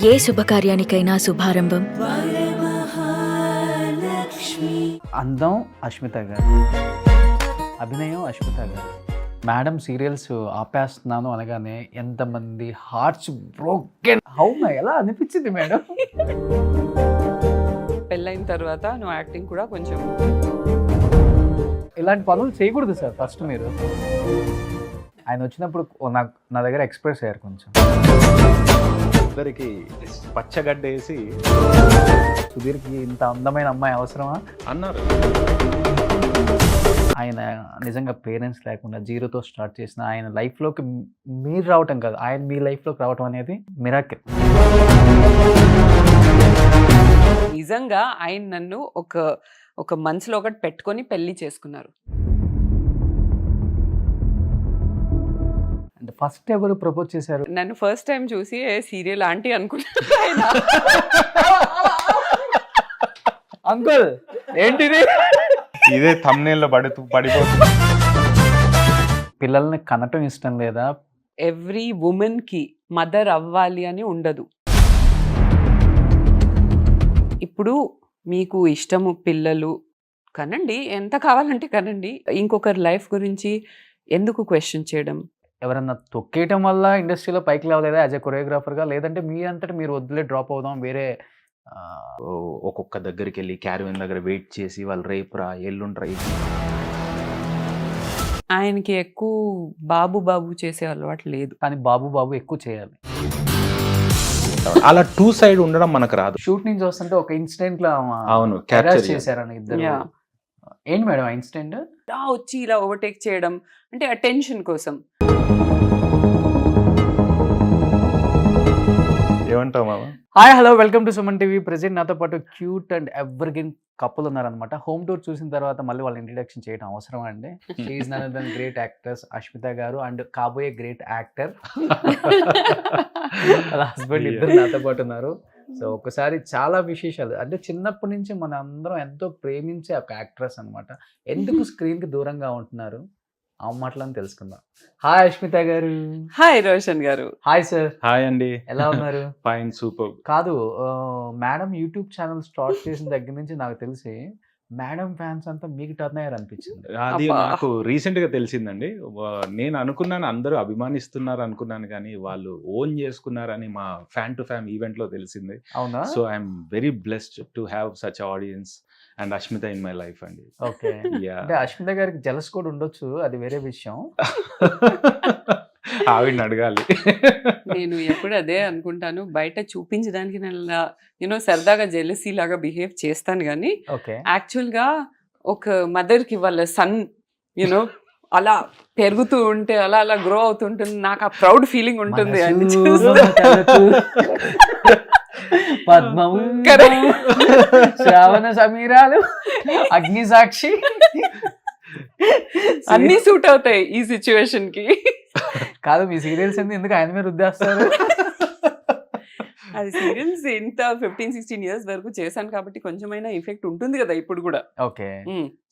ఏ శుభకార్యానికైనా శుభారంభం అందం అశ్మిత గారు, అభినయం అశ్మిత గారు. మేడం సీరియల్స్ ఆపేస్తున్నాను అనగానే ఎంతమంది హార్ట్స్ బ్రోకెన్ ఎలా అనిపించింది మేడం? పెళ్ళైన తర్వాత నువ్వు యాక్టింగ్ కూడా కొంచెం ఇలాంటి పనులు చేయకూడదు సార్. ఫస్ట్ మీరు ఆయన వచ్చినప్పుడు నా దగ్గర ఎక్స్ప్రెస్ అయ్యారు కొంచెం. అందరికి పచ్చగడ్డ వేసి సుధీర్కి ఇంత అందమైన అమ్మాయి అవసరమా అన్నారు. ఆయన నిజంగా పేరెంట్స్ లేకుండా జీరోతో స్టార్ట్ చేసిన ఆయన లైఫ్లోకి మీరు రావటం కాదు, ఆయన మీ లైఫ్లోకి రావటం అనేది మిరాకిల్. నిజంగా ఆయన నన్ను ఒక మనసులో ఒకటి పెట్టుకొని పెళ్లి చేసుకున్నారు. అంటే ఫస్ట్ ఎవరు ప్రపోజ్ చేశారు? నన్ను ఫస్ట్ టైం చూసి సీరియల్ ఆంటీ అనుకున్నాను. అంకుల్ ఏంటిది? ఇదే thumbnail లో పడిపోతుంది. పిల్లల్ని కనటం ఇష్టం లేదా? ఎవ్రీ ఉమెన్ కి మదర్ అవ్వాలి అని ఉండదు. ఇప్పుడు మీకు ఇష్టము పిల్లలు కనండి, ఎంత కావాలంటే కనండి. ఇంకొకరి లైఫ్ గురించి ఎందుకు క్వశ్చన్ చేయడం? ఎవరన్నా తొక్కేయటం వల్ల ఇండస్ట్రీలో పైకి లేవలేదా యాజ్ ఎ కొరియోగ్రాఫర్గా? లేదంటే మీరంతటా మీరు వదిలే డ్రాప్ అవుదాం వేరే? ఒక్కొక్క దగ్గరికి వెళ్ళి క్యారవెన్ దగ్గర వెయిట్ చేసి వాళ్ళు రేపురా ఎల్లుండ్రా ఆయనకి ఎక్కువ బాబు చేసే అలవాటు లేదు. కానీ బాబు ఎక్కువ చేయాలి. అలా టూ సైడ్ ఉండడం మనకు రాదు. షూట్ నుంచి వస్తుంటే ఒక ఇన్సిడెంట్ లో అవును, harass క్యాప్చర్ చేశారని ఇద్దరు. Yeah. ఏంటి మేడం ఆ ఇన్సిడెంట్? ఇలా వచ్చి ఇలా ఓవర్టేక్ చేయడం అంటే అటెన్షన్ కోసం. ఏమంటావు మామ? Hi hello welcome to Suman TV. Present నాతో పాటు cute and evergreen couple ఉన్నారనమాట. హోమ్ టూర్ చూసిన తర్వాత మళ్ళీ వాళ్ళ ఇంట్రడక్షన్ చేయడం అవసరం అండి. She none other great actress Ashmita garu and కాబోయే గ్రేట్ యాక్టర్ వాళ్ళ హస్బెండ్ ఇద్దరు నాతో పాటు ఉన్నారు. సో ఒకసారి చాలా విశేషాలు అంటే చిన్నప్పటి నుంచి మన అందరం ఎంతో ప్రేమించే ఒక యాక్ట్రెస్ అనమాట. ఎందుకు స్క్రీన్ కి దూరంగా ఉంటున్నారు ఆ మాటలను తెలుసుకుందాం. హాయ్ అశ్మిత గారు. హాయ్ రోషన్ గారు. హాయ్ సార్, హాయ్ అండి, ఎలా ఉన్నారు? Fine, super. కాదు, మేడం యూట్యూబ్ ఛానల్ స్టార్ట్ చేసిన దగ్గర నుంచి నాకు తెలిసి మేడం ఫ్యాన్స్ అంతా మీకు టర్న్ అయ్యారు అనిపించింది. అది అబ్బా. నాకు రీసెంట్ గా తెలిసిందండి. నేను అనుకున్నాను అందరూ అభిమానిస్తున్నారు అనుకున్నాను, కానీ వాళ్ళు ఓన్ చేసుకున్నారని మా ఫ్యాన్ టు ఫ్యాన్ ఈవెంట్ లో తెలిసింది. అవునా? So I'm very blessed to have such audience and Ashmita in my life అండి. ఓకే. Yeah. అంటే అశ్మిత గారికి జలస్ కూడా ఉండొచ్చు, అది వేరే విషయం. ఆవిడని అడగాలి. నేను ఎప్పుడు అదే అనుకుంటాను, బయట చూపించడానికి నేను సరదాగా జెలసీ లాగా బిహేవ్ చేస్తాను, కానీ ఓకే. యాక్చువల్ గా ఒక మదర్ కి వాళ్ళ సన్ యూనో అలా పెరుగుతూ ఉంటే అలా అలా గ్రో అవుతుంటుంది, నాకు ఆ ప్రౌడ్ ఫీలింగ్ ఉంటుంది. అన్ని పద్మము Correct. శ్రావణ సమీరాలు అగ్ని సాక్షి అన్ని సూట్ అవుతాయి ఈ సిచ్యువేషన్ కి. కాదు, మీ సీరియల్స్ ఎందుకు ఆయన మీద రుద్దేస్తారు? అది సీరియల్స్ ఇంత 15-16 ఇయర్స్ వరకు చేశాను కాబట్టి కొంచెమైనా ఎఫెక్ట్ ఉంటుంది కదా ఇప్పుడు కూడా. ఓకే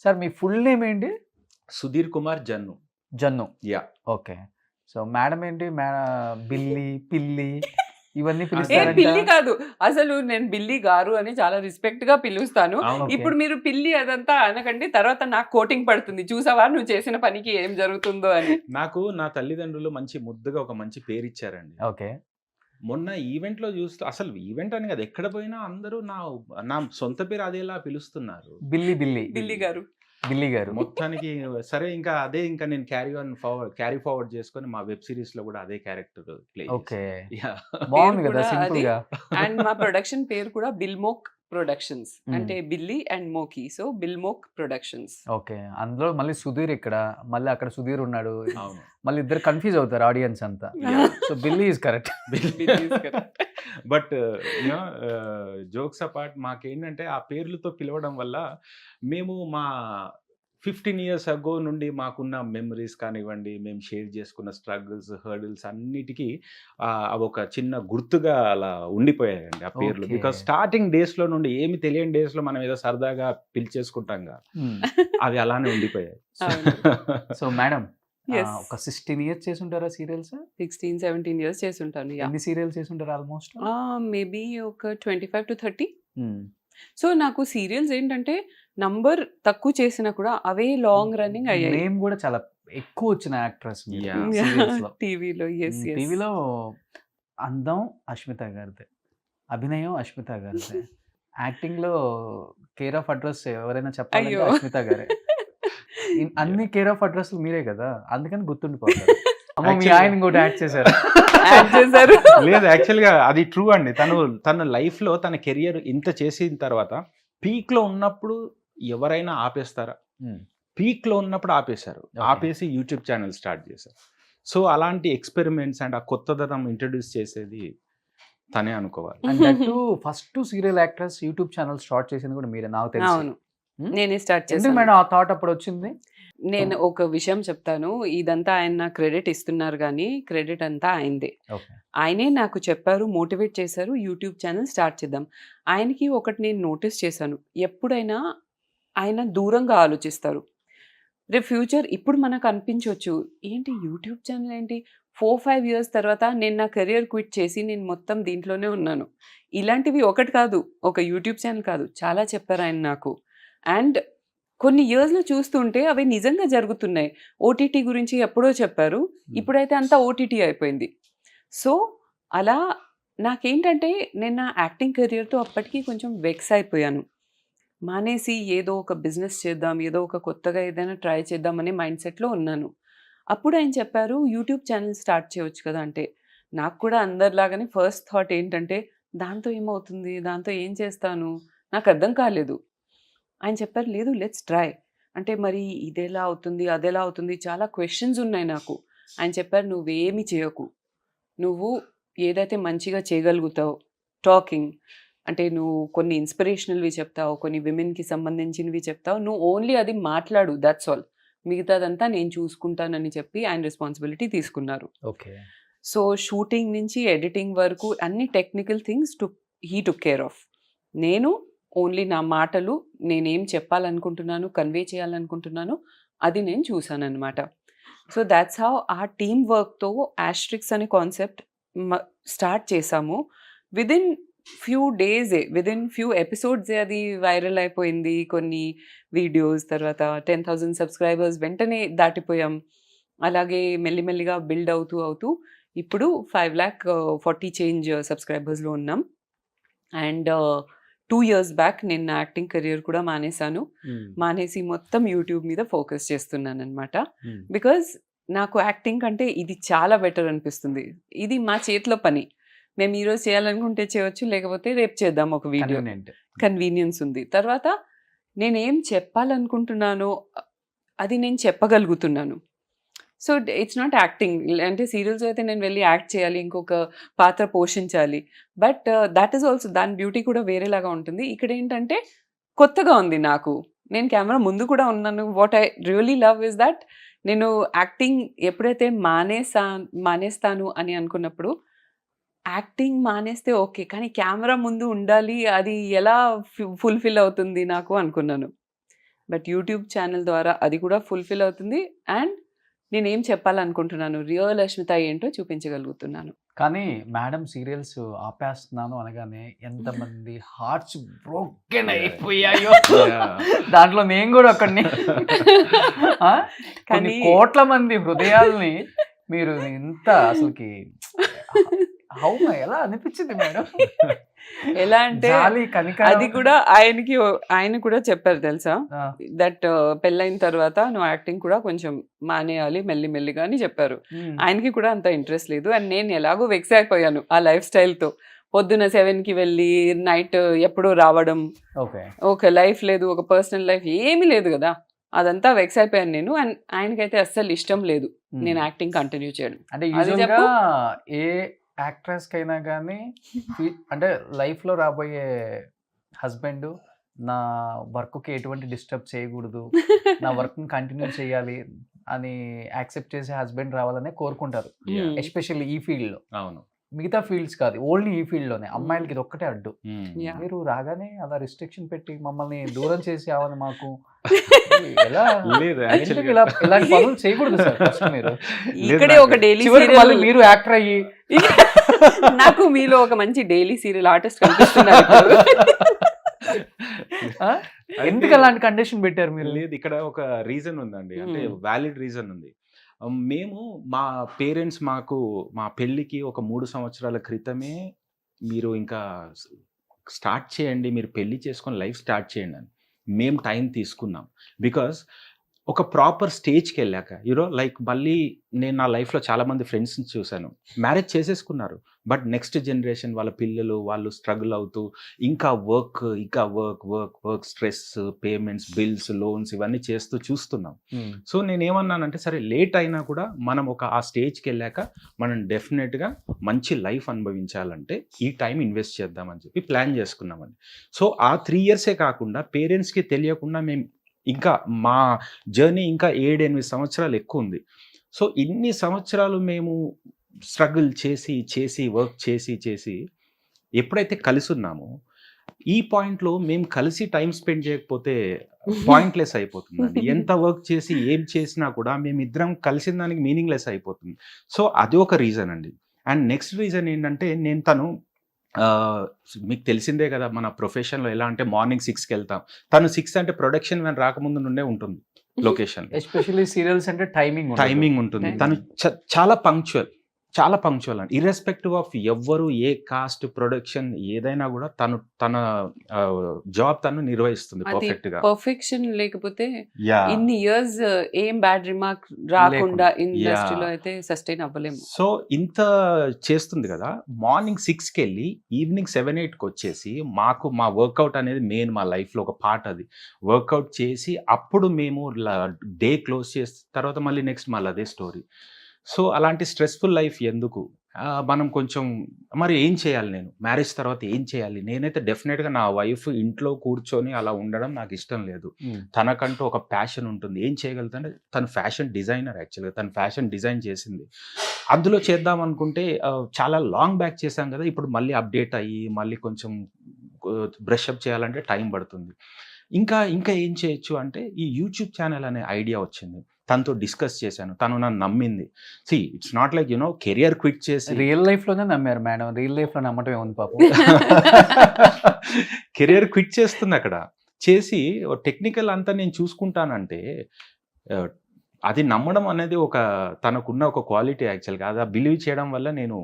సార్, మీ ఫుల్ నేమ్ ఏంటి? Sudheer Kumar Jannu. Jannu. Yeah. Okay. So madam ఏంటి? బిల్లి, పిల్లి ఇవన్నీ ఏ పిలుస్తారంట. పిల్లి కాదు, అసలు నేను బిల్లి గారు అని చాలా రెస్పెక్ట్ గా పిలుస్తాను. అవును. Okay. ఇప్పుడు మీరు పిల్లి అదంతా అనకండి, తర్వాత నాకు కోటింగ్ పడుతుంది, చూసావా నువ్వు చేసిన పనికి ఏం జరుగుతుందో అని. నాకు నా తల్లిదండ్రులు మంచి ముద్దుగా ఒక మంచి పేరు ఇచ్చారండి. ఓకే. మొన్న ఈవెంట్ లో చూస్తూ, అసలు ఈవెంట్ అని కదా, ఎక్కడ పోయినా అందరూ నా సొంత పేరు అదేలా పిలుస్తున్నారు, బిల్లి బిల్లి బిల్లి గారు. బిల్లి గారు. మొత్తానికి. సరే, ఇంకా అదే ఇంకా నేను క్యారీ ఫార్వర్డ్ చేసుకొని మా వెబ్ సిరీస్ లో కూడా అదే క్యారెక్టర్ ప్లే. ఓకే. బాగుంది కదా, కూడా సింపుల్ అది. గా. అండ్ మా ప్రొడక్షన్ పేరు కూడా బిల్మోక్ ప్రొడక్షన్స్, Hmm. అంటే బిల్లి అండ్ మోకి, సో బిల్మోక్ ప్రొడక్షన్స్. ఓకే. అందులో మళ్ళీ సుధీర్ ఇక్కడ, మళ్ళీ అక్కడ సుధీర్ ఉన్నాడు, అవును. మళ్ళీ ఇద్దరు కన్ఫ్యూజ్ అవుతారు ఆడియన్స్ అంతా. సో బిల్లి is correct. But jokes apart, మాకేంటంటే ఆ పేర్లతో పిలవడం వల్ల మేము మా 15 years అగో నుండి మాకున్న మెమరీస్ కానివ్వండి, మేము షేర్ చేసుకున్న స్ట్రగుల్స్, హర్డిల్స్ అన్నిటికీ అవి ఒక చిన్న గుర్తుగా అలా ఉండిపోయాయండి ఆ పేర్లు. Okay. బికాస్ స్టార్టింగ్ డేస్ లో నుండి, ఏమి తెలియని డేస్ లో మనం ఏదో సరదాగా పిలిచేసుకుంటాం, అవి అలానే ఉండిపోయాయి. So madam, Yes. ఒక 16 ఇయర్స్ చేసి ఉంటారా సీరియల్స్? 16-17 ఇయర్స్ చేసుంటాను. యాహ్! ఎన్ని సీరియల్స్ చేసి ఉంటారు ఆల్మోస్ట్? మేబీ ఒక 25-30. సో నాకు సీరియల్స్ ఏంటంటే నంబర్ తక్కువ చేసినా కూడా అవే లాంగ్ రన్నింగ్ అయ్యాయి. నేమ్ కూడా చాలా ఎక్కువ వచ్చిన యాక్ట్రెస్ Yeah. సీరియల్స్లో. టీవీలో. Yes yes. టీవీలో అందం అష్మిత గారిదే, అభినయం అష్మిత గారిదే, యాక్టింగ్ లో కేర్ ఆఫ్ అడ్రస్ ఎవరైనా చెప్పాలంటే అయ్యో. అష్మిత గారే. అన్ని కేర్ ఆఫ్ అడ్రస్ మీరే కదా, అందుకని గుర్తుండిపోతారు. అమ్మ మీ Actually- ఆయన ఇంకోటి యాక్ట్ చేశారు. యాడ్ చేశారు. లేదు, యాక్చువల్గా అది ట్రూ అండి. తన లైఫ్లో తన కెరియర్ ఇంత చేసిన తర్వాత పీక్లో ఉన్నప్పుడు ఎవరైనా ఆపేస్తారా? Hmm. పీక్లో ఉన్నప్పుడు ఆపేశారు. Okay. ఆపేసి యూట్యూబ్ ఛానల్ స్టార్ట్ చేశారు. సో అలాంటి ఎక్స్పెరిమెంట్స్ అండ్ ఆ కొత్తదనం ఇంట్రడ్యూస్ చేసేది తనే అనుకోవాలి. And that first serial actress YouTube channel start చేసింది కూడా మీరే, నాకు తెలుసు. అవును, Hmm? నేనే స్టార్ట్ ఎందుకు చేశాను. మేడం ఆ థాట్ అప్పుడు వచ్చింది? నేను ఒక విషయం చెప్తాను. ఇదంతా ఆయన నాకు క్రెడిట్ ఇస్తున్నారు కానీ క్రెడిట్ అంతా ఆయనదే. ఓకే. ఆయనే నాకు చెప్పారు, మోటివేట్ చేశారు, యూట్యూబ్ ఛానల్ స్టార్ట్ చేద్దాం. ఆయనకి ఒకటి నేను నోటీస్ చేశాను, ఎప్పుడైనా ఆయన దూరంగా ఆలోచిస్తారు. రేపు ఫ్యూచర్ ఇప్పుడు మనకు అనిపించవచ్చు, ఏంటి యూట్యూబ్ ఛానల్ ఏంటి, 4-5 ఇయర్స్ తర్వాత నేను నా కెరియర్ క్విట్ చేసి నేను మొత్తం దీంట్లోనే ఉన్నాను. ఇలాంటివి ఒకటి కాదు, ఒక యూట్యూబ్ ఛానల్ కాదు, చాలా చెప్పారు ఆయన నాకు. అండ్ కొన్ని ఇయర్స్లో చూస్తుంటే అవి నిజంగా జరుగుతున్నాయి. ఓటీటీ గురించి ఎప్పుడో చెప్పారు, ఇప్పుడైతే అంతా ఓటీటీ అయిపోయింది. సో అలా నాకేంటంటే నేను నా యాక్టింగ్ కెరియర్తో అప్పటికి కొంచెం వెక్స్ అయిపోయాను. మానేసి ఏదో ఒక బిజినెస్ చేద్దాం, ఏదో ఒక కొత్తగా ఏదైనా ట్రై చేద్దాం అనే మైండ్ సెట్లో ఉన్నాను. అప్పుడు ఆయన చెప్పారు యూట్యూబ్ ఛానల్ స్టార్ట్ చేయవచ్చు కదా అంటే, నాకు కూడా అందరిలాగానే ఫస్ట్ థాట్ ఏంటంటే దాంతో ఏమవుతుంది, దాంతో ఏం చేస్తాను, నాకు అర్థం కాలేదు. ఆయన చెప్పారు లేదు లెట్స్ ట్రై అంటే, మరి ఇదెలా అవుతుంది అదెలా అవుతుంది, చాలా క్వశ్చన్స్ ఉన్నాయి నాకు. ఆయన చెప్పారు నువ్వేమి చేయకు, నువ్వు ఏదైతే మంచిగా చేయగలుగుతావు, టాకింగ్ అంటే నువ్వు కొన్ని ఇన్స్పిరేషనల్వి చెప్తావు, కొన్ని విమెన్కి సంబంధించినవి చెప్తావు, నువ్వు ఓన్లీ అది మాట్లాడు, దట్స్ ఆల్, మిగతాదంతా నేను చూసుకుంటానని చెప్పి ఆయన రెస్పాన్సిబిలిటీ తీసుకున్నారు. ఓకే. సో షూటింగ్ నుంచి ఎడిటింగ్ వరకు అన్ని technical things he took care of. నేను ఓన్లీ నా మాటలు, నేనేం చెప్పాలనుకుంటున్నాను, కన్వే చేయాలనుకుంటున్నాను, అది నేను చూసానన్నమాట. సో దాట్స్ హౌ ఆ టీమ్ వర్క్తో యాస్ట్రిక్స్ అనే కాన్సెప్ట్ స్టార్ట్ చేసాము. విదిన్ ఫ్యూ డేసే, విదిన్ ఫ్యూ ఎపిసోడ్సే అది వైరల్ అయిపోయింది. కొన్ని వీడియోస్ తర్వాత 10,000 సబ్స్క్రైబర్స్ వెంటనే దాటిపోయాం. అలాగే మెల్లిమెల్లిగా బిల్డ్ అవుతూ ఇప్పుడు 5,40,000 చేంజ్ సబ్స్క్రైబర్స్లో ఉన్నాం. అండ్ 2 years బ్యాక్ నేను నా యాక్టింగ్ కెరియర్ కూడా మానేశాను. మానేసి మొత్తం యూట్యూబ్ మీద ఫోకస్ చేస్తున్నాను అనమాట. బికాజ్ నాకు యాక్టింగ్ కంటే ఇది చాలా బెటర్ అనిపిస్తుంది. ఇది మా చేతిలో పని, మేము ఈరోజు చేయాలనుకుంటే చేయవచ్చు, లేకపోతే రేపు చేద్దాం ఒక వీడియో, కన్వీనియన్స్ ఉంది. తర్వాత నేనేం చెప్పాలనుకుంటున్నానో అది నేను చెప్పగలుగుతున్నాను. సో ఇట్స్ నాట్ యాక్టింగ్ అంటే సీరియల్స్ అయితే నేను వెళ్ళి యాక్ట్ చేయాలి, ఇంకొక పాత్ర పోషించాలి. బట్ దట్ ఈస్ ఆల్సో, దాని బ్యూటీ కూడా వేరేలాగా ఉంటుంది. ఇక్కడ ఏంటంటే కొత్తగా ఉంది నాకు, నేను కెమెరా ముందు కూడా ఉన్నాను. What I really love is that నేను యాక్టింగ్ ఎప్పుడైతే మానేస్తాను అని అనుకున్నప్పుడు, యాక్టింగ్ మానేస్తే ఓకే, కానీ కెమెరా ముందు ఉండాలి, అది ఎలా ఫుల్ఫిల్ అవుతుంది నాకు అనుకున్నాను. బట్ యూట్యూబ్ ఛానల్ ద్వారా అది కూడా ఫుల్ఫిల్ అవుతుంది. అండ్ నేనేం చెప్పాలనుకుంటున్నాను, రియల్ అష్మిత ఏంటో చూపించగలుగుతున్నాను. కానీ మేడం సీరియల్స్ ఆపేస్తున్నాను అనగానే ఎంతమంది హార్ట్స్ బ్రోకెన్ అయిపోయాయో. దాంట్లో నేను కూడా ఒకడిని. కానీ కోట్ల మంది హృదయాల్ని మీరు ఇంత అసలుకి ఎలా అనిపించింది మేడం? ఎలా అంటే అది కూడా ఆయన కూడా చెప్పారు తెలుసా, దట్ పెళ్ళైన తర్వాత నువ్వు యాక్టింగ్ కూడా కొంచెం మానేయాలి మెల్లిమెల్లిగా అని చెప్పారు. ఆయనకి కూడా అంత ఇంట్రెస్ట్ లేదు. అండ్ నేను ఎలాగో వెక్స్ అయిపోయాను ఆ లైఫ్ స్టైల్తో. పొద్దున 7కి వెళ్ళి నైట్ ఎప్పుడో రావడం, ఒక లైఫ్ లేదు, ఒక పర్సనల్ లైఫ్ ఏమీ లేదు కదా, అదంతా వెక్స్ అయిపోయాను నేను. అండ్ ఆయనకైతే అస్సలు ఇష్టం లేదు నేను యాక్టింగ్ కంటిన్యూ చేయడం. అంటే ఏ యాక్ట్రెస్ కైనా కానీ అంటే లైఫ్లో రాబోయే హస్బెండ్ నా వర్క్కి ఎటువంటి డిస్టర్బ్ చేయకూడదు, నా వర్క్ని కంటిన్యూ చేయాలి అని యాక్సెప్ట్ చేసే హస్బెండ్ రావాలనే కోరుకుంటారు, ఎస్పెషల్లీ ఈ ఫీల్డ్లో. అవును. మిగతా ఫీల్డ్స్ కాదు, ఓన్లీ ఈ ఫీల్డ్ లోనే అమ్మాయిలకి ఇది ఒక్కటే అడ్డు. Yeah. మీరు రాగానే అలా రిస్ట్రిక్షన్ పెట్టి మమ్మల్ని దూరం చేసి అవని మాకు ఎలా లేదు ఎందుకు ఇలా ఇలాంటి పనులు చేయకూడదు సార్ ఫస్ట్ మీరు. ఇక్కడే ఒక డైలీ చివరికి మళ్ళీ మీరు యాక్టర్ అయ్యి నాకు మీలో ఒక మంచి డైలీ సీరియల్ ఆర్టిస్ట్ కనిపిస్తున్నారు ఇప్పుడు. ఆ? ఎందుకు అలాంటి కండిషన్ పెట్టారు మీరు? లేదు, ఇక్కడ ఒక రీజన్ ఉందండి, అంటే Hmm. వ్యాలిడ్ రీజన్ ఉంది. మేము మా పేరెంట్స్ మాకు మా పెళ్ళికి ఒక 3 సంవత్సరాల క్రితమే మీరు ఇంకా స్టార్ట్ చేయండి, మీరు పెళ్లి చేసుకొని లైఫ్ స్టార్ట్ చేయండి అని మేము టైం తీసుకున్నాం. బికాస్ ఒక ప్రాపర్ స్టేజ్కి వెళ్ళాక లైక్ మళ్ళీ నేను నా లైఫ్లో చాలామంది ఫ్రెండ్స్ని చూశాను, మ్యారేజ్ చేసేసుకున్నారు, బట్ నెక్స్ట్ జనరేషన్ వాళ్ళ పిల్లలు వాళ్ళు స్ట్రగుల్ అవుతూ ఇంకా work stress, payments, bills, loans ఇవన్నీ చేస్తూ చూస్తున్నాం. సో నేనేమన్నానంటే సరే లేట్ అయినా కూడా మనం ఆ స్టేజ్కి వెళ్ళాక మనం డెఫినెట్గా మంచి లైఫ్ అనుభవించాలంటే ఈ టైం ఇన్వెస్ట్ చేద్దామని చెప్పి ప్లాన్ చేసుకున్నామండి. సో ఆ 3 yearsే కాకుండా పేరెంట్స్కి తెలియకుండా మేము ఇంకా మా జర్నీ ఇంకా 7-8 సంవత్సరాలు ఎక్కువ ఉంది. సో ఇన్ని సంవత్సరాలు మేము స్ట్రగుల్ చేసి వర్క్ చేసి ఎప్పుడైతే కలిసి ఉన్నామో ఈ పాయింట్లో మేము కలిసి టైం స్పెండ్ చేయకపోతే పాయింట్లెస్ అయిపోతుందండి. ఎంత వర్క్ చేసి ఏం చేసినా కూడా మేమిద్దరం కలిసిన దానికి మీనింగ్లెస్ అయిపోతుంది. సో అది ఒక రీజన్ అండి. అండ్ నెక్స్ట్ రీజన్ ఏంటంటే మీకు తెలిసిందే కదా మన ప్రొఫెషన్లో ఎలా అంటే మార్నింగ్ 6కి వెళ్తాం, తను 6 అంటే ప్రొడక్షన్ వ్యాన్ రాకముందు నుండే ఉంటుంది లొకేషన్. ఎస్పెషల్లీ సీరియల్స్ అంటే టైమింగ్ ఉంటుంది. తను చాలా పంక్చువల్ అండి, ఇర్రెస్పెక్టివ్ ఆఫ్ ఎవ్వరు ఏ కాస్ట్ ప్రొడక్షన్ ఏదైనా కూడా తన జాబ్ తను నిర్వహిస్తుంది పర్ఫెక్ట్ గా. పర్ఫెక్షన్ లేకపోతే ఇన్ని ఇయర్స్ ఏం బ్యాడ్ రిమార్క్ రాకుండా ఇండస్ట్రీలో అయితే సస్టైన్ అవ్వలేము. సో ఇంత చేస్తుంది కదా, మార్నింగ్ 6కి వెళ్ళి ఈవినింగ్ 7-8కి వచ్చేసి మా వర్కౌట్ అనేది మెయిన్ మా లైఫ్లో ఒక పార్ట్. అది వర్కౌట్ చేసి అప్పుడు మేము డే క్లోజ్ చేసిన తర్వాత మళ్ళీ నెక్స్ట్ మళ్ళీ అదే స్టోరీ. సో అలాంటి స్ట్రెస్ఫుల్ లైఫ్ ఎందుకు, మనం కొంచెం మరి ఏం చేయాలి, నేను మ్యారేజ్ తర్వాత ఏం చేయాలి? నేనైతే డెఫినెట్గా నా వైఫ్ ఇంట్లో కూర్చొని అలా ఉండడం నాకు ఇష్టం లేదు. తనకంటూ ఒక ప్యాషన్ ఉంటుంది, ఏం చేయగలుగుతాంటే తను ఫ్యాషన్ డిజైనర్, యాక్చువల్గా తను ఫ్యాషన్ డిజైన్ చేసింది. అందులో చేద్దాం అనుకుంటే చాలా లాంగ్ బ్యాక్ చేశాం కదా, ఇప్పుడు మళ్ళీ అప్డేట్ అయ్యి మళ్ళీ కొంచెం బ్రషప్ చేయాలంటే టైం పడుతుంది. ఇంకా ఏం చేయొచ్చు అంటే ఈ యూట్యూబ్ ఛానల్ అనే ఐడియా వచ్చింది, తనతో డిస్కస్ చేశాను, తను నన్ను నమ్మింది. It's not like career quit చేసి రియల్ లైఫ్ లోనే నమ్మారు మేడం, రియల్ లైఫ్ లో నమ్మటం ఏముంది పాపం. కెరియర్ క్విట్ చేస్తుంది అక్కడ చేసి టెక్నికల్ అంతా నేను చూసుకుంటానంటే అది నమ్మడం అనేది తనకున్న ఒక క్వాలిటీ యాక్చువల్గా. అది బిలీవ్ చేయడం వల్ల నేను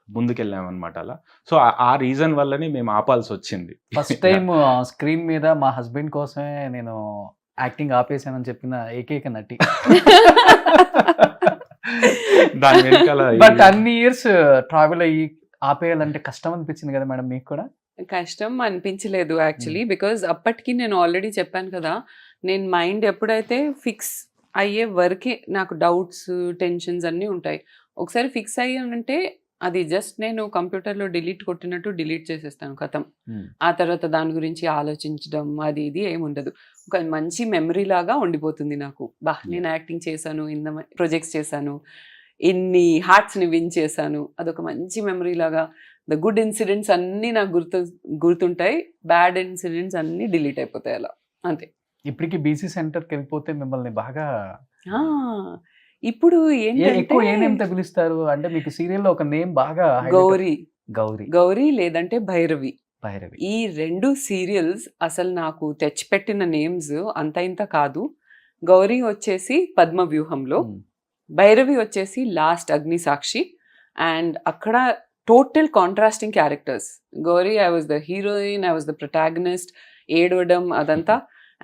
ముందుకెళ్ళామన్నమాట అలా. సో ఆ రీజన్ వల్లనే మేము ఆపాల్సి వచ్చింది. ఫస్ట్ టైం స్క్రీన్ మీద మా హస్బెండ్ కోసమే నేను యాక్టింగ్ ఆపేసానని చెప్పిన ఏకైక నటి. దాని వెనకాల బట్ అన్ని ఇయర్స్ ట్రావెల్ అయ్యి ఆపేయాలంటే కష్టం అనిపించింది కదా మేడం మీకు కూడా? కష్టం అనిపించలేదు యాక్చువల్లీ, బికాజ్ అప్పటికి నేను ఆల్రెడీ చెప్పాను కదా, నేను మైండ్ ఎప్పుడైతే ఫిక్స్ అయ్యే వరకే నాకు డౌట్స్, టెన్షన్స్ అన్నీ ఉంటాయి. ఒకసారి ఫిక్స్ అయ్యానంటే అది జస్ట్ నేను కంప్యూటర్లో డిలీట్ కొట్టినట్టు డిలీట్ చేసేస్తాను, కథం. ఆ తర్వాత దాని గురించి ఆలోచించడం అది ఇది ఏముండదు, ఒక మంచి మెమరీ లాగా ఉండిపోతుంది నాకు. నేను యాక్టింగ్ చేశాను, ఇన్ని ప్రాజెక్ట్స్ చేశాను, ఇన్ని హార్ట్స్ని విన్ చేశాను, అదొక మంచి మెమరీ లాగా. ద గుడ్ ఇన్సిడెంట్స్ అన్నీ నాకు గుర్తుంటాయి, బ్యాడ్ ఇన్సిడెంట్స్ అన్నీ డిలీట్ అయిపోతాయి అలా, అంతే. ఇప్పటికి బీసీ సెంటర్కి వెళ్ళిపోతే మిమ్మల్ని బాగా ఇప్పుడు ఎక్కువ ఏ నేమ్ పిలుస్తారు అంటే మీకు సీరియల్లో ఒక నేమ్ బాగా గౌరీ లేదంటే భైరవి. భైరవి ఈ 2 సీరియల్స్ అసలు నాకు తెచ్చిపెట్టిన నేమ్స్ అంత ఇంత కాదు. గౌరీ వచ్చేసి పద్మ వ్యూహంలో, భైరవి వచ్చేసి లాస్ట్ అగ్ని సాక్షి. అండ్ అక్కడ total contrasting characters. Gauri I was the heroine, I was the protagonist, ఏడవడం అదంతా.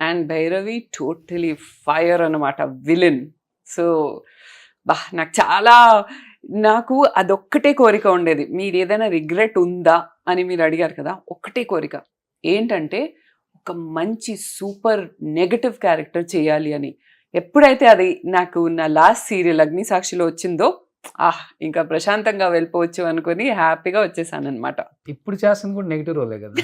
అండ్ భైరవి టోటలీ ఫైర్ అన్నమాట, విలన్. సో నాకు అదొక్కటే కోరిక ఉండేది. మీరు ఏదైనా రిగ్రెట్ ఉందా అని మీరు అడిగారు కదా, ఒక్కటే కోరిక ఏంటంటే ఒక మంచి సూపర్ నెగటివ్ క్యారెక్టర్ చేయాలి అని. ఎప్పుడైతే అది నాకు నా లాస్ట్ సీరియల్ అగ్ని సాక్షిలో వచ్చిందో ఇంకా ప్రశాంతంగా వెళ్ళిపోవచ్చు అనుకుని హ్యాపీగా వచ్చేసాను అనమాట. ఇప్పుడు చేస్తుంది కూడా నెగటివ్ రోలే కదా,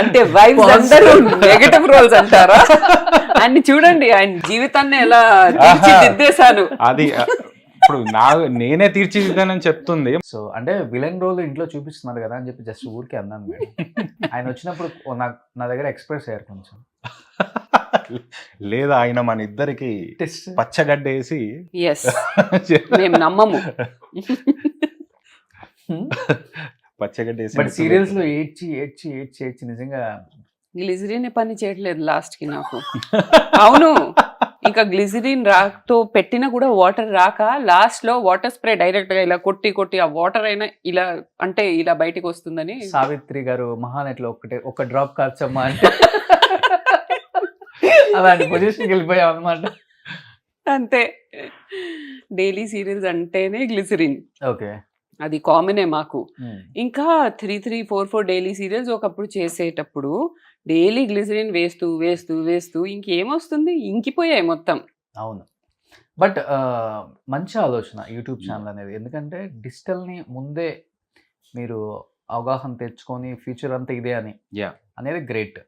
అంటే వైఫ్స్ అందరూ నెగటివ్ రోల్స్ అంటారా? ఆయన చూడండి, ఆయన జీవితాన్ని ఎలా తీర్చిదిద్దేశాను. అది ఇప్పుడు నేనే తీర్చిదిద్దానని చెప్తుంది. సో అంటే విలన్ రోల్ ఇంట్లో చూపిస్తున్నారు కదా అని చెప్పి జస్ట్ ఊరికే అన్నాను మేడం. ఆయన వచ్చినప్పుడు నా దగ్గర ఎక్స్ప్రెస్ అయ్యారు కొంచెం. లేదా ఆయన మన ఇద్దరికి టెస్ట్ పచ్చగడ్డ వేసి ఎస్ మేము నమ్మము. పచ్చగడ్డ వేసి బట్ సీరియల్స్ లో ఏడ్చి ఏడ్చి ఏడ్చి ఏడ్చి నిజంగా గ్లిజరిన్ పని చేయట్లేదు లాస్ట్ కి నాకు. అవును, ఇంకా గ్లిజరిన్ రాతో పెట్టినా కూడా వాటర్ రాక లాస్ట్ లో వాటర్ స్ప్రే డైరెక్ట్ గా ఇలా కొట్టి కొట్టి ఆ వాటర్ అయినా ఇలా అంటే ఇలా బయటికి వస్తుందని సావిత్రి గారు మహానటిలో ఒక డ్రాప్ కార్చమ్మా అంటే అలాంటి పొజిషన్కి వెళ్ళిపోయాం అనమాట. అంతే. డైలీ సీరియల్స్ అంటేనే గ్లిజరిన్, ఓకే. అది కామనే మాకు. ఇంకా 3-4 డైలీ సీరియల్స్ ఒకప్పుడు చేసేటప్పుడు డైలీ గ్లిజరిన్ వేస్తూ వేస్తూ వేస్తూ ఇంకేమొస్తుంది, ఇంకిపోయాయి మొత్తం. అవును. బట్ మంచి ఆలోచన యూట్యూబ్ ఛానల్ అనేది. ఎందుకంటే డిజిటల్ని ముందే మీరు అవగాహన తెచ్చుకొని ఫ్యూచర్ అంతా ఇదే అని Yeah. అనేది గ్రేట్.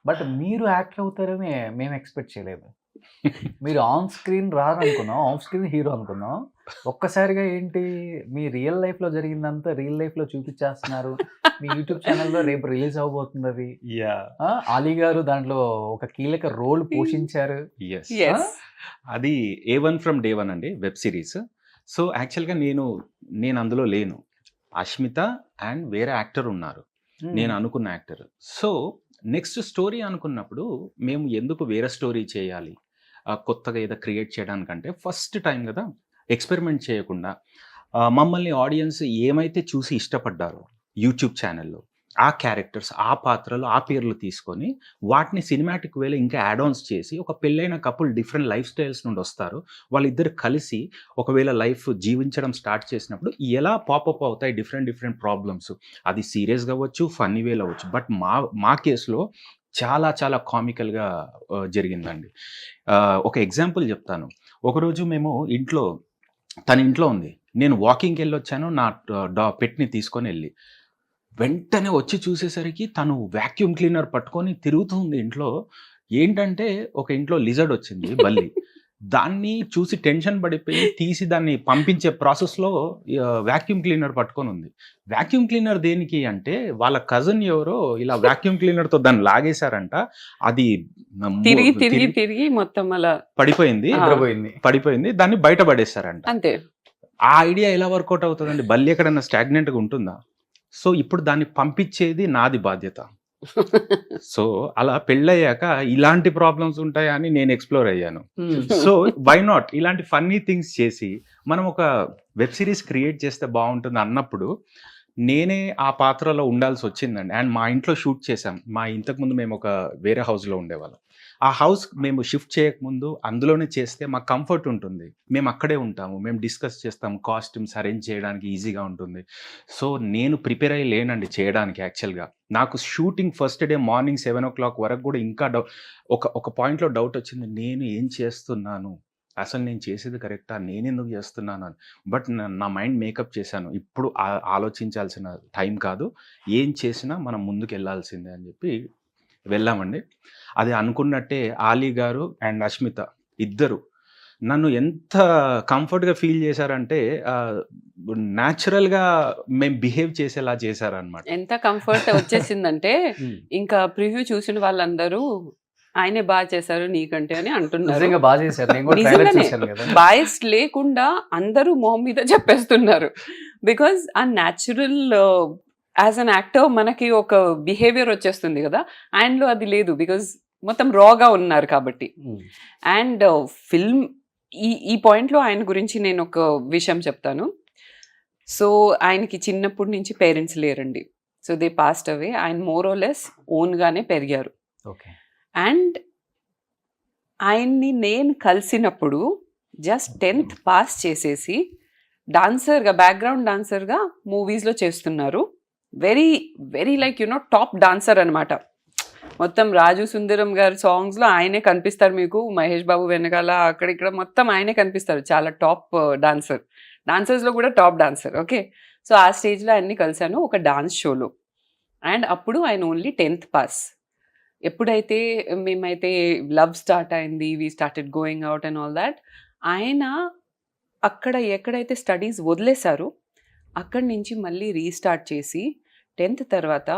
బట్ మీరు యాక్టర్ అవుతారని మేము ఎక్స్పెక్ట్ చేయలేదు. మీరు ఆన్ స్క్రీన్ రారనుకున్నాం, ఆఫ్ స్క్రీన్ హీరో అనుకున్నాం. ఒక్కసారిగా ఏంటి మీ రియల్ లైఫ్లో జరిగిందంతా రియల్ లైఫ్లో చూపించేస్తున్నారు. మీ యూట్యూబ్ ఛానల్లో రేపు రిలీజ్ అవబోతుంది అది. ఆలీ గారు దాంట్లో ఒక కీలక రోల్ పోషించారు. Yes. అది A1 ఫ్రమ్ డే 1 అండి, వెబ్ సిరీస్. సో యాక్చువల్గా నేను అందులో లేను. అష్మిత అండ్ వేరే యాక్టర్ ఉన్నారు, నేను అనుకున్న యాక్టర్. సో నెక్స్ట్ స్టోరీ అనుకున్నప్పుడు మేము ఎందుకు వేరే స్టోరీ చేయాలి, కొత్తగా ఏదో క్రియేట్ చేయడానికంటే ఫస్ట్ టైం కదా, ఎక్స్పెరిమెంట్ చేయకుండా మమ్మల్ని ఆడియన్స్ ఏమైతే చూసి ఇష్టపడ్డారో యూట్యూబ్ ఛానల్లో ఆ క్యారెక్టర్స్, ఆ పాత్రలు, ఆ పేర్లు తీసుకొని వాటిని సినిమాటిక్ వేలో ఇంకా యాడ్ ఆన్స్ చేసి ఒక పెళ్ళైన కపుల్ డిఫరెంట్ లైఫ్ స్టైల్స్ నుండి వస్తారు, వాళ్ళిద్దరు కలిసి ఒకవేళ లైఫ్ జీవించడం స్టార్ట్ చేసినప్పుడు ఎలా పాపప్ అవుతాయి డిఫరెంట్ ప్రాబ్లమ్స్. అది సీరియస్ కావచ్చు, ఫన్నీ వేలో అవ్వచ్చు. బట్ మా కేసులో చాలా చాలా కామికల్గా జరిగిందండి. ఒక ఎగ్జాంపుల్ చెప్తాను. ఒకరోజు మేము తన ఇంట్లో ఉంది, నేను వాకింగ్కి వెళ్ళి వచ్చాను నా పెట్ని తీసుకొని వెళ్ళి. వెంటనే వచ్చి చూసేసరికి తను వ్యాక్యూమ్ క్లీనర్ పట్టుకొని తిరుగుతుంది ఇంట్లో. ఏంటంటే ఒక ఇంట్లో లిజర్డ్ వచ్చింది, బల్లి. దాన్ని చూసి టెన్షన్ పడిపోయి తీసి దాన్ని పంపించే ప్రాసెస్లో వ్యాక్యూమ్ క్లీనర్ పట్టుకొని ఉంది. వ్యాక్యూమ్ క్లీనర్ దేనికి అంటే వాళ్ళ కజిన్ ఎవరో ఇలా వ్యాక్యూమ్ క్లీనర్తో దాన్ని లాగేశారంట. అది తిరిగి తిరిగి తిరిగి మొత్తం అలా పడిపోయింది, దాన్ని బయట పడేశారంట. అంతే. ఆ ఐడియా ఎలా వర్కౌట్ అవుతుందండి? బల్లి ఎక్కడైనా స్టాగ్నెంట్గా ఉంటుందా? సో ఇప్పుడు దాన్ని పంపించేది నాది బాధ్యత. సో అలా పెళ్ళయ్యాక ఇలాంటి ప్రాబ్లమ్స్ ఉంటాయని నేను ఎక్స్ప్లోర్ అయ్యాను. సో వై నాట్ ఇలాంటి ఫన్నీ థింగ్స్ చేసి మనం ఒక వెబ్ సిరీస్ క్రియేట్ చేస్తే బాగుంటుంది అన్నప్పుడు నేనే ఆ పాత్రలో ఉండాల్సి వచ్చిందండి. అండ్ మా ఇంట్లో షూట్ చేసాం. ఇంతకుముందు మేము ఒక వేరే హౌస్లో ఉండేవాళ్ళం. ఆ హౌస్ మేము షిఫ్ట్ చేయకముందు అందులోనే చేస్తే మాకు కంఫర్ట్ ఉంటుంది, మేము అక్కడే ఉంటాము, మేము డిస్కస్ చేస్తాము, కాస్ట్యూమ్స్ అరేంజ్ చేయడానికి ఈజీగా ఉంటుంది. సో నేను ప్రిపేర్ అయ్యి లేనండి చేయడానికి. యాక్చువల్గా నాకు shooting first day morning 7 o'clock వరకు కూడా ఇంకా ఒక పాయింట్లో డౌట్ వచ్చింది, నేను ఏం చేస్తున్నాను, అసలు నేను చేసేది కరెక్టా, నేను ఎందుకు చేస్తున్నాను అని. బట్ నా మైండ్ మేకప్ చేశాను, ఇప్పుడు ఆలోచించాల్సిన టైం కాదు, ఏం చేసినా మనం ముందుకు వెళ్ళాల్సిందే అని చెప్పి వెళ్ళామండి. అది అనుకున్నట్టే ఆలీ గారు అండ్ అష్మిత ఇద్దరు నన్ను ఎంత కంఫర్ట్గా ఫీల్ చేశారంటే న్యాచురల్గా మేము బిహేవ్ చేసేలా చేశారనమాట. ఎంత కంఫర్ట్ వచ్చేసిందంటే ఇంకా ప్రివ్యూ చూసిన వాళ్ళందరూ ఆయనే బాగా చేశారు నీకంటే అని అంటున్నారు. బాయస్ లేకుండా అందరూ మొహం మీద చెప్పేస్తున్నారు. బికాజ్ ఆ న్యాచురల్ యాజ్ అన్ యాక్టర్ మనకి ఒక బిహేవియర్ వచ్చేస్తుంది కదా, ఆయనలో అది లేదు. బికాజ్ మొత్తం రాగా ఉన్నారు కాబట్టి. అండ్ ఫిల్మ్ ఈ పాయింట్లో ఆయన గురించి నేను ఒక విషయం చెప్తాను. సో ఆయనకి చిన్నప్పటి నుంచి పేరెంట్స్ లేరండి. So they passed away. ఆయన మోర్ ఆర్ లెస్ ఓన్గానే పెరిగారు. అండ్ ఆయన్ని నేను కలిసినప్పుడు జస్ట్ 10th పాస్ చేసేసి డాన్సర్గా, బ్యాక్గ్రౌండ్ డాన్సర్గా మూవీస్లో చేస్తున్నారు. Very very like top dancer అనమాట. మొత్తం రాజు సుందరం గారి సాంగ్స్లో ఆయనే కనిపిస్తారు మీకు, మహేష్ బాబు వెనకాల అక్కడిక్కడ మొత్తం ఆయనే కనిపిస్తారు. చాలా టాప్ డాన్సర్స్లో కూడా టాప్ డాన్సర్. ఓకే, సో ఆ స్టేజ్లో ఆయన్ని కలిశాను ఒక డాన్స్ షోలో. అండ్ అప్పుడు ఆయన ఓన్లీ 10th పాస్. ఎప్పుడైతే మేమైతే లవ్ స్టార్ట్ అయింది, we started going out and all that, ఆయన అక్కడ ఎక్కడైతే స్టడీస్ వదిలేశారో అక్కడి నుంచి మళ్ళీ రీస్టార్ట్ చేసి 10th తర్వాత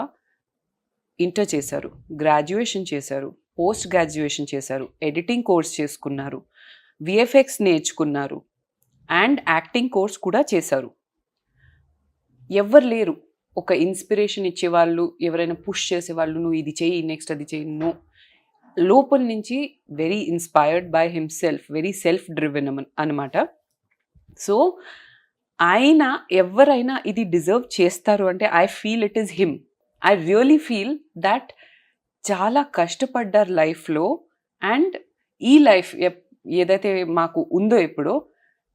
ఇంటర్ చేశారు, గ్రాడ్యుయేషన్ చేశారు, పోస్ట్ గ్రాడ్యుయేషన్ చేశారు, ఎడిటింగ్ కోర్స్ చేసుకున్నారు, విఎఫ్ఎక్స్ నేర్చుకున్నారు అండ్ యాక్టింగ్ కోర్స్ కూడా చేశారు. ఎవ్వరు లేరు ఒక ఇన్స్పిరేషన్ ఇచ్చేవాళ్ళు, ఎవరైనా పుష్ చేసేవాళ్ళు, నువ్వు ఇది చేయి నెక్స్ట్ అది చేయి. నో, లోపల నుంచి very inspired by himself, very self driven అనమాట. సో ఆయన ఎవరైనా ఇది డిజర్వ్ చేస్తారు అంటే I feel it is him. I really feel that చాలా కష్టపడ్డారు లైఫ్లో అండ్ ఈ లైఫ్ ఏదైతే మాకు ఉందో ఇప్పుడు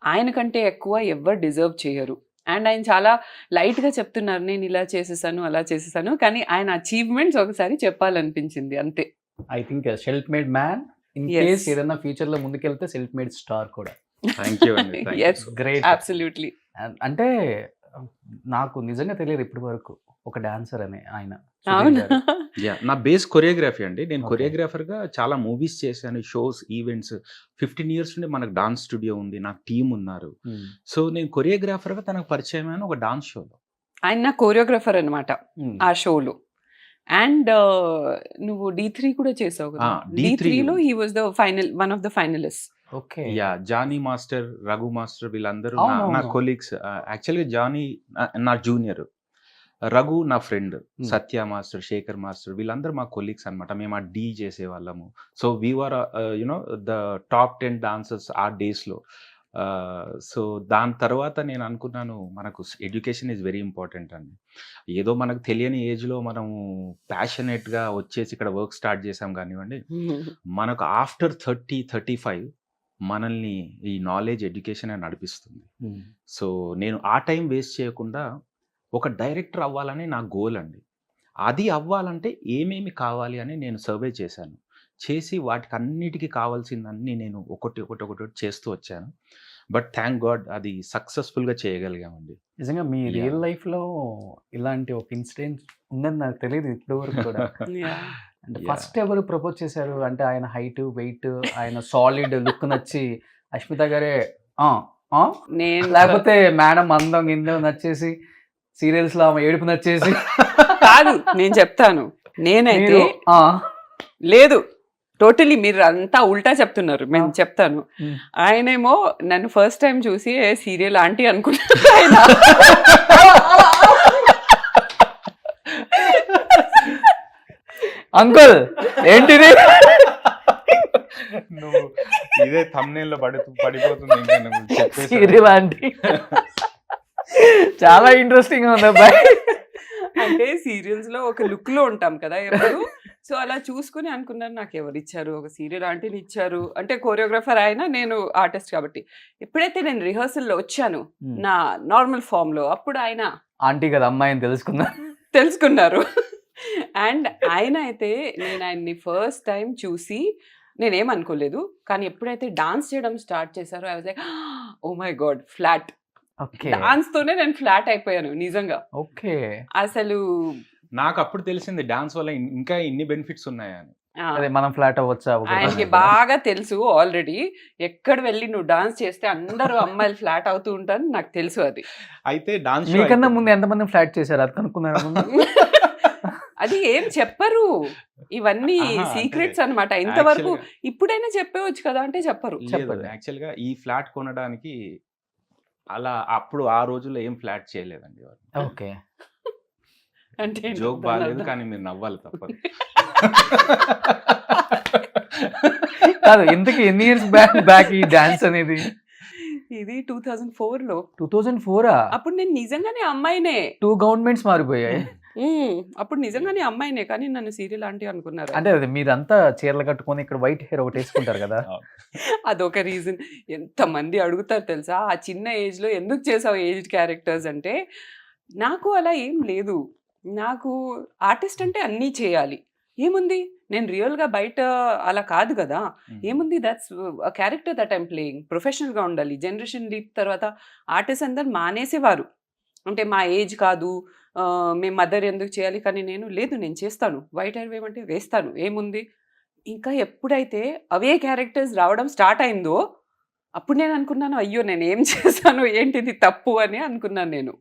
ఆయన కంటే ఎక్కువ ఎవరు డిజర్వ్ చేయరు. అండ్ ఆయన చాలా లైట్గా చెప్తున్నారు, నేను ఇలా చేసేసాను అలా చేసేసాను, కానీ ఆయన అచీవ్మెంట్స్ ఒకసారి చెప్పాలనిపించింది అంతే. I think self made man, in Yes. Case ఏదైనా ఫ్యూచర్ లో ముందుకెళ్తే సెల్ఫ్ మేడ్ స్టార్ కూడా. థ్యాంక్ యూ అండి. Yes. గ్రేట్. అబ్సల్యూట్లీ. అంటే నాకు నిజంగా తెలియదు ఇప్పటి వరకు ఒక డాన్సర్ అని ఆయన. అవునా? నా బేస్ కొరియోగ్రఫీ అండి. నేను Okay. కొరియోగ్రాఫర్గా చాలా మూవీస్ చేశాను, షోస్, ఈవెంట్స్. 15 ఇయర్స్ నుండి మనకు డాన్స్ స్టూడియో ఉంది, నాకు టీం ఉన్నారు. సో నేను కొరియోగ్రాఫర్గా తనకు పరిచయం అయిన ఒక డాన్స్ షోలో. ఆయన నా కోరియోగ్రాఫర్ అనమాట ఆ షోలో. అండ్ నువ్వు D3 కూడా చేసావు కదా? D3 D3లో he was the one of the finalist. Okay. Johnny master, Raghu master వీళ్ళందరూ అవును, నా అవును. కొలీగ్స్. యాక్చువల్గా జానీ నా జూనియర్, రఘు నా friend, Satya master, Shekhar master వీళ్ళందరూ మా కొలీగ్స్ అనమాట. మేము ఆ డీ చేసేవాళ్ళము. So we are you know the top 10 dancers ఆ డేస్లో. సో దాని తర్వాత నేను అనుకున్నాను మనకు ఎడ్యుకేషన్ ఈజ్ వెరీ ఇంపార్టెంట్ అండి. ఏదో మనకు తెలియని ఏజ్లో మనము ప్యాషనేట్గా వచ్చేసి ఇక్కడ వర్క్ స్టార్ట్ చేసాం కానివ్వండి, మనకు ఆఫ్టర్ 30-35 మనల్ని ఈ నాలెడ్జ్, ఎడ్యుకేషన్ నడిపిస్తుంది. సో నేను ఆ టైం వేస్ట్ చేయకుండా ఒక డైరెక్టర్ అవ్వాలని నా గోల్ అండి. అది అవ్వాలంటే ఏమేమి కావాలి అని నేను సర్వే చేశాను. చేసి వాటికి అన్నిటికీ కావాల్సిందన్నీ నేను ఒకటి చేస్తూ వచ్చాను. బట్ థ్యాంక్ గాడ్ అది సక్సెస్ఫుల్గా చేయగలిగామండి. నిజంగా మీ Yeah. రియల్ లైఫ్ లో ఇలాంటి ఒక ఇన్సిడెంట్ ఉందని నాకు తెలియదు ఇప్పటి వరకు కూడా. అంటే Yeah. ఫస్ట్ ఎవరు ప్రపోజ్ చేశారు అంటే ఆయన హైట్, వెయిట్, ఆయన సాలిడ్ లుక్ నచ్చి అష్మిత గారే "ఆ, ఆ?" నేను లేకపోతే మేడం అందం గిందం నచ్చేసి సీరియల్స్ లో ఆమె ఏడుపు నచ్చేసి కాదు, నేను చెప్తాను. నేనైతే మీరు, "ఆ." లేదు, టోటలీ మీరు అంతా ఉల్టా చెప్తున్నారు. నేను చెప్తాను. Hmm. ఆయనేమో నన్ను ఫస్ట్ టైం చూసి సీరియల్ ఆంటీ అనుకున్నాను ఆయన. అంకుల్ ఏంటిది? నువ్వు ఇదే thumbnail లో పడిపోతుంది ఇంకా నువ్వు చెప్పేసరికి. సీరియల్ ఆంటీ చాలా ఇంట్రెస్టింగ్ ఉంది అబ్బాయి. అంటే సీరియల్స్ లో ఒక లుక్ లో ఉంటాం కదా ఎప్పుడు. సో అలా చూసుకుని అనుకున్నాను, నాకు ఎవరు ఇచ్చారు, ఒక సీరియల్ ఆంటీని ఇచ్చారు. అంటే కోరియోగ్రాఫర్ అయినా నేను ఆర్టిస్ట్ కాబట్టి. ఎప్పుడైతే నేను రిహర్సల్లో వచ్చాను నా నార్మల్ ఫామ్ లో, అప్పుడు ఆయన ఆంటీ కదా అమ్మాయి అని తెలుసుకున్నారు. అండ్ ఆయన అయితే నేను ఆయన్ని ఫస్ట్ టైం చూసి నేనేమనుకోలేదు, కానీ ఎప్పుడైతే డాన్స్ చేయడం స్టార్ట్ చేశారో I was like oh my god, flat. Okay. Dance తోనే నేను ఫ్లాట్ అయిపోయాను నిజంగా. ఓకే. అసలు నాకు అప్పుడు తెలిసింది డాన్స్ వల్ల ఇంకా ఇన్ని బెనిఫిట్స్ ఉన్నాయని. అదే మనం ఫ్లాట్ అవ్వచ్చా? ఆయనకి బాగా తెలుసు ఆల్రెడీ. ఎక్కడ వెళ్ళి నువ్వు డాన్స్ చేస్తే అందరూ అమ్మాయిలు ఫ్లాట్ అవుతూ ఉంటారు, నాకు తెలుసు అది. అయితే డాన్స్ మీకన్నా ముందు ఎంతమంది ఫ్లాట్ చేశారు అది కనుక్కున్నారు ముందు? అది ఏం చెప్పరు, ఇవన్నీ ఆహా, సీక్రెట్స్ అన్నమాట. ఇంతవరకు Actually ఇప్పుడైనా చెప్పవచ్చు కదా అంటే చెప్పరు. చెప్పండి. యాక్చువల్గా ఈ ఫ్లాట్ కొనడానికి అలా అప్పుడు ఆ రోజుల్లో ఏం ఫ్లాట్ చేయలేదండి. ఓకే. అంటే జోక్ బాగాలేదు కానీ మీరు నవ్వాలి తప్పదు. కాదు, ఇంతకీ ఎన్ని ఇయర్స్ బ్యాక్ ఈ డాన్స్ అనేది? ఇది 2004లో. 2004 అప్పుడు నేను నిజంగానే అమ్మాయినే. 2 గవర్నమెంట్స్ మారిపోయాయి. అప్పుడు నిజంగానే అమ్మాయినే, కానీ నన్ను సీరియల్ ఆంటీ అనుకున్నారు. అంటే అది మీరంతా చీరలు కట్టుకొని ఇక్కడ వైట్ హెయిర్ ఒకటి వేసుకుంటారు కదా. అదొక రీజన్. ఎంతమంది అడుగుతారు తెలుసా, ఆ చిన్న ఏజ్ లో ఎందుకు చేసావు ఏజ్డ్ క్యారెక్టర్స్ అంటే. నాకు అలా ఏం లేదు. నాకు ఆర్టిస్ట్ అంటే అన్నీ చేయాలి. ఏముంది, నేను రియల్గా బయట అలా కాదు కదా. ఏముంది, that's character that I'm playing. ప్రొఫెషనల్గా ఉండాలి. జనరేషన్ లీప్ తర్వాత ఆర్టిస్ట్ అందరు మానేసేవారు. అంటే మా ఏజ్ కాదు, మేము మదర్ ఎందుకు చేయాలి, కానీ నేను లేదు, నేను చేస్తాను. వైట్ హెయిర్ వేయమంటే వేస్తాను, ఏముంది. ఇంకా ఎప్పుడైతే అవే క్యారెక్టర్స్ రావడం స్టార్ట్ అయిందో అప్పుడు నేను అనుకున్నాను, అయ్యో నేను ఏం చేశాను, ఏంటిది తప్పు అని అనుకున్నాను నేను.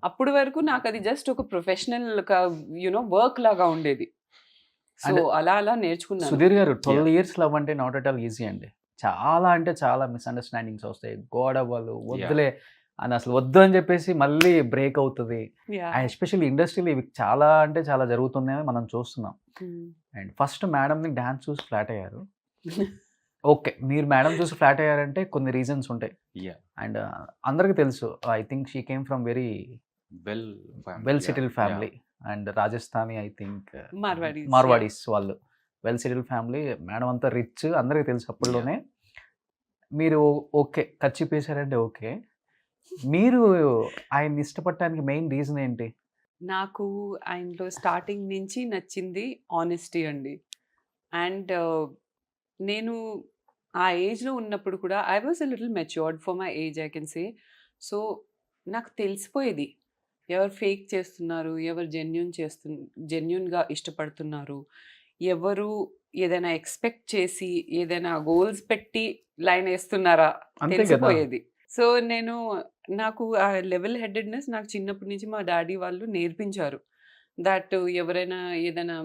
అప్పటి వరకు నాకు అది జస్ట్ ఒక ప్రొఫెషనల్ వర్క్ లాగా ఉండేది. సో అంటే అలా అలా నేర్చుకున్నాను. సుధీర్ గారు 12 ఇయర్స్ లవ్ అంటే నాట్ అట్ ఆల్ ఈజీ అండి. చాలా అంటే చాలా మిస్‌అండర్‌స్టాండింగ్స్ వస్తాయి. గొడవలు, వద్దులే అని అసలు వద్దు అని చెప్పేసి మళ్ళీ బ్రేక్ అవుతది. Yeah. అండ్ ఎస్పెషల్లీ ఇండస్ట్రీలో ఇవి చాలా అంటే చాలా జరుగుతున్నాయని మనం చూస్తున్నాం. అండ్ ఫస్ట్ మేడంని డాన్స్ చూసి ఫ్లాట్ అయ్యారు. ఓకే. మీరు మేడం చూసి ఫ్లాట్ అయ్యారంటే కొన్ని రీజన్స్ ఉంటాయి. Yeah. అండ్ అందరికీ తెలుసు. I think she came from very well family, well yeah, settled yeah. Family. And Rajasthani I think Marwadis. Marwadis వాళ్ళు. Well settled family. మేడం అంతా రిచ్ అందరికీ తెలుసు అప్పట్లోనే. మీరు ఓకే. కచ్చిపేశారంటే ఓకే. మీరు ఆయన్ని ఇష్టపడటానికి మెయిన్ రీజన్ ఏంటి? నాకు ఆయనలో స్టార్టింగ్ నుంచి నచ్చింది ఆనెస్టీ అండి. అండ్ నేను ఆ ఏజ్‌లో ఉన్నప్పుడు కూడా I was a little matured for my age I can say. So నాకు తెలిసిపోయేది. ఎవరు ఫేక్ చేస్తున్నారు, ఎవరు జెన్యూన్‌గా ఇష్టపడుతున్నారు, ఎవరు ఏదైనా ఎక్స్‌పెక్ట్ చేసి, ఏదైనా గోల్స్ పెట్టి లైన్ ఏస్తున్నారా అంతే కదా! తెలిసిపోయేది. సో నాకు ఆ లెవెల్ హెడెడ్‌నెస్ నాకు చిన్నప్పటి నుంచి మా డ్యాడీ వాళ్ళు నేర్పించారు. దట్ ఎవరైనా ఏదైనా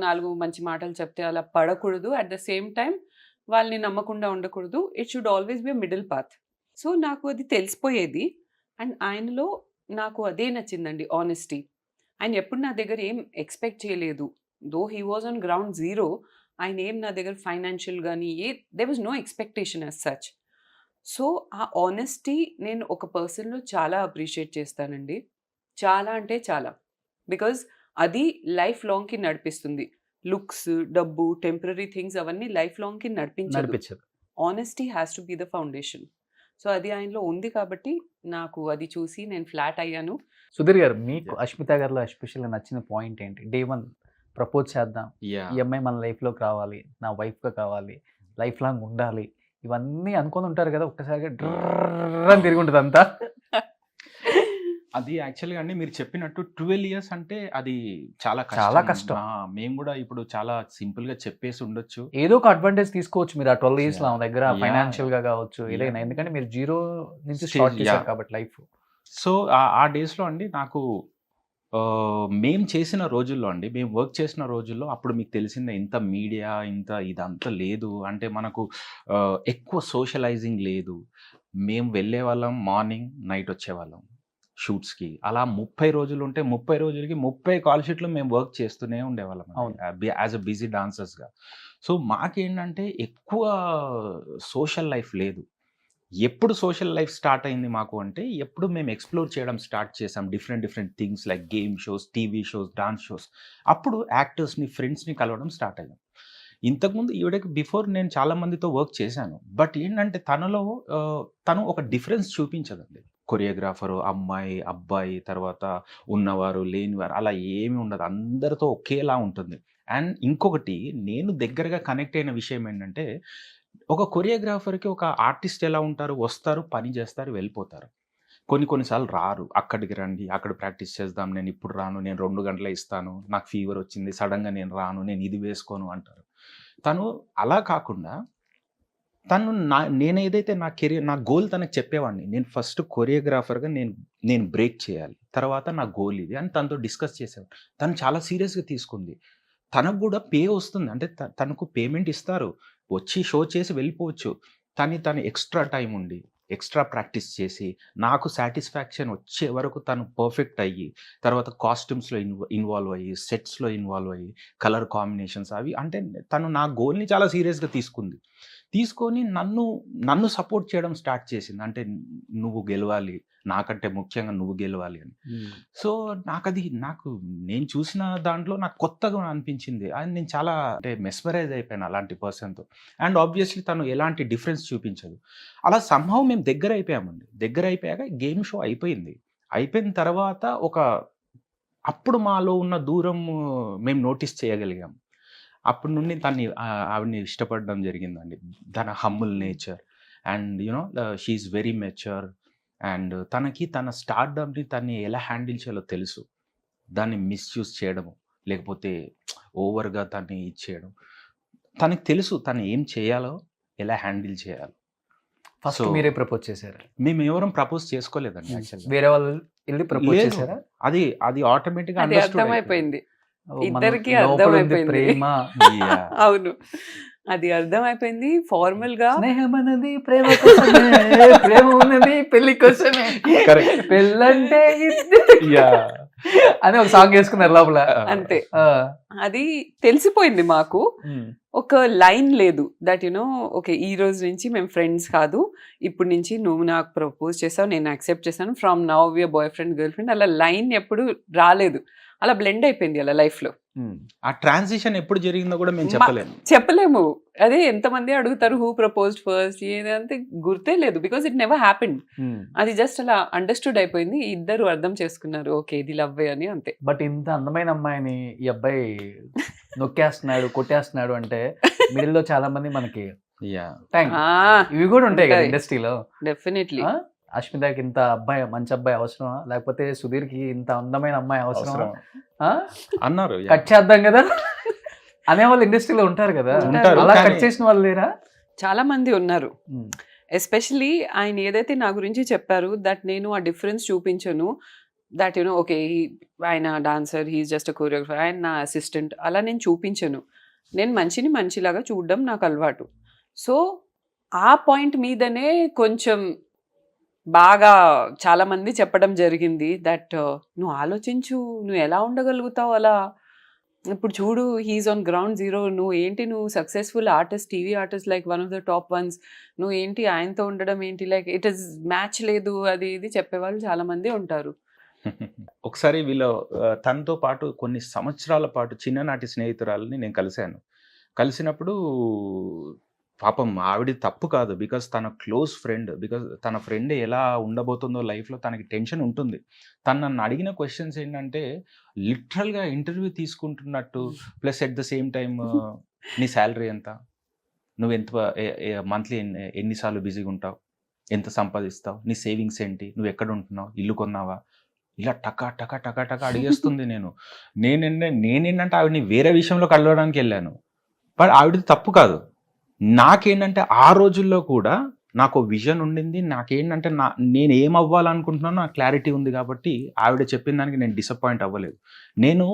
4 మంచి మాటలు చెప్తే అలా పడకూడదు. అట్ ద సేమ్ టైమ్ వాళ్ళని నమ్మకుండా ఉండకూడదు. It should always be a middle path. So నాకు అది తెలిసిపోయేది. అండ్ ఆయనలో నాకు అదే నచ్చిందండి, ఆనెస్టీ. ఆయన ఎప్పుడు నా దగ్గర ఏం ఎక్స్‌పెక్ట్ చేయలేదు. Though he was on ground zero. ఆయన ఏం నా దగ్గర ఫైనాన్షియల్ గాని there was no expectation as such. So ఆ ఆనెస్టీ నేను ఒక పర్సన్‌లో చాలా అప్రిషియేట్ చేస్తానండి. చాలా అంటే చాలా. బికాజ్ అది లైఫ్ లాంగ్‌కి నడిపిస్తుంది. లుక్స్, డబ్బు, టెంపరరీ థింగ్స్ అవన్నీ లైఫ్ లాంగ్‌కి నడిపించదు. నడిపించదు. Honesty has to be the foundation. So అది ఆయనలో ఉంది కాబట్టి నాకు అది చూసి నేను ఫ్లాట్ అయ్యాను. సుధీర్ గారు మీకు Yeah. అష్మిత గారిలో ఎస్పెషల్‌గా నచ్చిన పాయింట్ ఏంటి? డే 1 ప్రపోజ్ చేద్దాం. Yeah. ఈ అమ్మాయి మన లైఫ్‌లోకి రావాలి. నా వైఫ్‌గా కావాలి. లైఫ్ లాంగ్ ఉండాలి. ఇవన్నీ అనుకొని ఉంటారు కదా! ఒక్కసారిగా డ్రర్ అని తిరిగి ఉంటది అంతా. అది యాక్చువల్‌గా అండి మీరు చెప్పినట్టు 12 ఇయర్స్ అంటే అది చాలా చాలా కష్టం. కష్టం. మేము కూడా ఇప్పుడు చాలా సింపుల్‌గా చెప్పేసి ఉండొచ్చు. ఏదో ఒక అడ్వాంటేజ్ తీసుకోవచ్చు మీరు ఆ 12 ఇయర్స్‌లో ఆమె దగ్గర Yeah. ఫైనాన్షియల్‌గా కావచ్చు ఏదైనా. Yeah. ఎందుకంటే మీరు జీరో నుంచి Stage, స్టార్ట్ చేశారు yeah. కాబట్టి లైఫ్. సో ఆ డేస్‌లో అండి నాకు మేము చేసిన రోజుల్లో అండి, మేము వర్క్ చేసిన రోజుల్లో అప్పుడు మీకు తెలిసిందే ఇంత మీడియా, ఇదంతా లేదు. అంటే మనకు ఎక్కువ సోషలైజింగ్ లేదు. మేము వెళ్ళేవాళ్ళం మార్నింగ్, నైట్ వచ్చేవాళ్ళం షూట్స్‌కి. అలా 30 రోజులుంటే 30 రోజులకి 30 కాల్ షీట్‌లు మేము వర్క్ చేస్తూనే ఉండేవాళ్ళం అవును. యాజ్ ఎ బిజీ డాన్సర్స్‌గా. సో మాకేంటంటే ఎక్కువ సోషల్ లైఫ్ లేదు. ఎప్పుడు సోషల్ లైఫ్ స్టార్ట్ అయింది మాకు అంటే, ఎప్పుడు మేము ఎక్స్‌ప్లోర్ చేయడం స్టార్ట్ చేసాం. Different things like game shows, TV shows, dance shows. అప్పుడు యాక్టర్స్‌ని, ఫ్రెండ్స్‌ని కలవడం స్టార్ట్ అయ్యాం. ఇంతకుముందు ఈవిడకి బిఫోర్ నేను చాలా మందితో వర్క్ చేశాను. బట్ ఏంటంటే తను ఒక డిఫరెన్స్ చూపించదండి. కొరియోగ్రాఫరు, అమ్మాయి, అబ్బాయి, తర్వాత ఉన్నవారు, లేనివారు అలా ఏమి ఉండదు. అందరితో ఒకేలా ఉంటుంది. అండ్ ఇంకొకటి నేను దగ్గరగా కనెక్ట్ అయిన విషయం ఏంటంటే, ఒక కొరియోగ్రాఫర్‌కి ఒక ఆర్టిస్ట్ ఎలా ఉంటారు? వస్తారు, పని చేస్తారు, వెళ్ళిపోతారు. కొన్ని సార్లు రారు. అక్కడికి రండి, అక్కడ ప్రాక్టీస్ చేద్దాం, నేను ఇప్పుడు రాను, నేను 2 గంటలే ఇస్తాను, నాకు ఫీవర్ వచ్చింది, సడెన్‌గా నేను రాను, నేను ఇది వేసుకోను అంటారు. తను అలా కాకుండా నేనేదైతే నా గోల్ తనకి చెప్పేవాడిని. నేను ఫస్ట్ కొరియోగ్రాఫర్‌గా నేను బ్రేక్ చేయాలి. తర్వాత నా గోల్ ఇది అని తనతో డిస్కస్ చేసేవాడిని. తను చాలా సీరియస్‌గా తీసుకుంది. తనకు కూడా పే వస్తుంది. అంటే తనకు పేమెంట్ ఇస్తారు. వచ్చి షో చేసి వెళ్ళిపోవచ్చు. కానీ తను ఎక్స్‌ట్రా టైమ్ ఉండి, ఎక్స్‌ట్రా ప్రాక్టీస్ చేసి, నాకు సాటిస్ఫాక్షన్ వచ్చే వరకు తను పర్ఫెక్ట్ అయ్యి, తర్వాత కాస్ట్యూమ్స్‌లో ఇన్వాల్వ్ అయ్యి, సెట్స్‌లో ఇన్వాల్వ్ అయ్యి, కలర్ కాంబినేషన్స్ అవి అంటే తను నా గోల్‌ని చాలా సీరియస్‌గా తీసుకుంది. తీసుకొని నన్ను సపోర్ట్ చేయడం స్టార్ట్ చేసింది. అంటే నువ్వు గెలవాలి, నాకంటే ముఖ్యంగా నువ్వు గెలవాలి అని. సో నాకు నేను చూసిన దాంట్లో నాకు కొత్తగా అనిపించింది. అండ్ నేను చాలా అంటే మెస్మరైజ్ అయిపోయాను అలాంటి పర్సన్‌తో. అండ్ ఆబ్వియస్లీ తను ఎలాంటి డిఫరెన్స్ చూపించదు. అలా సమ్‌హౌ మేము దగ్గర అయిపోయామండి. దగ్గర అయిపోయాక గేమ్ షో అయిపోయింది. అయిపోయిన తర్వాత అప్పుడు మాలో ఉన్న దూరం మేము నోటీస్ చేయగలిగాం. అప్పటి నుండి ఆవిడని ఇష్టపడడం జరిగిందండి. తన humble nature and she is very mature. And తన స్టార్డమ్‌ని తను ఎలా హ్యాండిల్ చేయాలో తెలుసు. దాన్ని మిస్‌యూజ్ చేయడము, లేకపోతే ఓవర్‌గా దాన్ని ఇచ్చేయడం. తనకి తెలుసు తను ఏం చేయాలో, ఎలా హ్యాండిల్ చేయాలో. ఫస్ట్ So, మీరే ప్రపోజ్ చేశారు, మేము ఎవరం ప్రపోజ్ చేసుకోలేదండి యాక్చువల్గా. వేరే వాళ్ళు వెళ్ళి ప్రపోజ్ లేదు. చేశారా? అది ఆటోమేటిక్గా అది అర్థమైపోయింది ఓ, మన ఇద్దరికీ లోపల ఉంది అర్థమైపోయింది. ప్రేమ. అవును, అది అర్థమైపోయింది ఫార్మల్ గా. స్నేహం అన్నది ప్రేమ కోసమే, ప్రేమ ఉన్నది పెళ్లి కోసమే, Correct. పెళ్ళంటే అని ఒక సాంగ్ వేసుకున్నారు లోపల. అంతే, ఆ, అది తెలిసిపోయింది మాకు. ఉమ్, ఒక లైన్ లేదు దట్ ఓకే ఈ రోజు నుంచి మేము ఫ్రెండ్స్ కాదు, ఇప్పుడు నుంచి నువ్వు నాకు ప్రపోజ్ చేసావు, నేను యాక్సెప్ట్ చేశాను, from now we boy friend girl friend. అలా లైన్ ఎప్పుడు రాలేదు, అలా బ్లెండ్ అయిపోయింది అలా లైఫ్ లో. ఉమ్. ఆ ట్రాన్సిషన్ ఎప్పుడు జరిగిందో కూడా మేము మా- చెప్పలేము. చెప్పలేము. అదే ఎంతమంది అడుగుతారు హూ ప్రపోజ్డ్ ఫస్ట్, ఏదంటే గుర్తే లేదు, బికాస్ ఇట్ నెవర్ హ్యాపెండ్. ఉమ్. అది జస్ట్ అలా అండర్స్టూడ్ అయిపోయింది, ఇద్దరు అర్థం చేసుకున్నారు ఓకే ఇది లవ్వే అని, అంతే. బట్ ఇంత అందమైన అమ్మాయిని ఈ అబ్బాయి నొక్కేస్తున్నాడు, కొట్టేస్తున్నాడు అంటే మిడిల్ లో చాలా మంది మనకి యా థ్యాంక్ ఇవి కూడా ఉంటాయి కదా ఉంటాయి. ఇండస్ట్రీలో. డెఫినెట్లీ. అశ్మితకి ఇంత అబ్బాయి, మంచి అబ్బాయి అవసరమా, లేకపోతే సుధీర్కి ఇంత అందమైన అమ్మాయి అవసరమా, అవసరం ఆ? అన్నారు. yeah. కట్ చేద్దాం కదా అనేవాళ్ళు ఇండస్ట్రీలో ఉంటారు కదా. ఉంటారు, అలా కట్ కానీ- చేసిన వాళ్ళు లేరా? చాలా మంది ఉన్నారు. ఉమ్, ఎస్పెషలీ ఆయన ఏదైతే నా గురించి చెప్పారు దట్ నేను ఆ డిఫరెన్స్ చూపించను, దట్ ఓకే ఆయన డాన్సర్, హీఈస్ జస్ట్ అ కోరియోగ్రఫర్, ఆయన నా అసిస్టెంట్, అలా నేను చూపించను. నేను మంచిని మంచిలాగా చూడడం నాకు అలవాటు. సో ఆ పాయింట్ మీదనే కొంచెం బాగా చాలా మంది చెప్పడం జరిగింది దట్ నువ్వు ఆలోచించు, నువ్వు ఎలా ఉండగలుగుతావు అలా, ఇప్పుడు చూడు హీఈస్ ఆన్ గ్రౌండ్ జీరో, నువ్వు ఏంటి, నువ్వు successful artist, TV artist, like one of the top once, నువ్వు ఏంటి ఆయనతో ఉండడం ఏంటి, లైక్ ఇట్ ఇస్ మ్యాచ్ లేదు, అది ఇది చెప్పేవాళ్ళు చాలా మంది ఉంటారు. ఒకసారి తనతో పాటు కొన్ని సంవత్సరాల పాటు చిన్ననాటి స్నేహితురాలని నేను కలిసినప్పుడు పాపం ఆవిడ తప్పు కాదు, బికాస్ తన క్లోజ్ ఫ్రెండ్, బికాస్ తన ఫ్రెండ్ ఎలా ఉండబోతుందో లైఫ్లో తనకి టెన్షన్ ఉంటుంది. తను నన్ను అడిగిన క్వశ్చన్స్ ఏంటంటే లిటరల్గా ఇంటర్వ్యూ తీసుకుంటున్నట్టు, plus at the same time నీ శాలరీ ఎంత, నువ్వు ఎంత మంత్లీ ఎన్నిసార్లు బిజీగా ఉంటావు, ఎంత సంపాదిస్తావు, నీ సేవింగ్స్ ఏంటి, నువ్వు ఎక్కడ ఉంటున్నావు, ఇల్లు కొన్నావా, ఇలా టకా టకా టకా టకా అడిగేస్తుంది. నేనేంటంటే ఆవిడని వేరే విషయంలో కలవడానికి వెళ్ళాను, బట్ ఆవిడది తప్పు కాదు. నాకేంటంటే ఆ రోజుల్లో కూడా నాకు విజన్ ఉండింది, నాకేంటంటే నేను ఏం అవ్వాలనుకుంటున్నానో నాకు క్లారిటీ ఉంది, కాబట్టి ఆవిడ చెప్పిన దానికి నేను డిసప్పాయింట్ అవ్వలేదు. నేను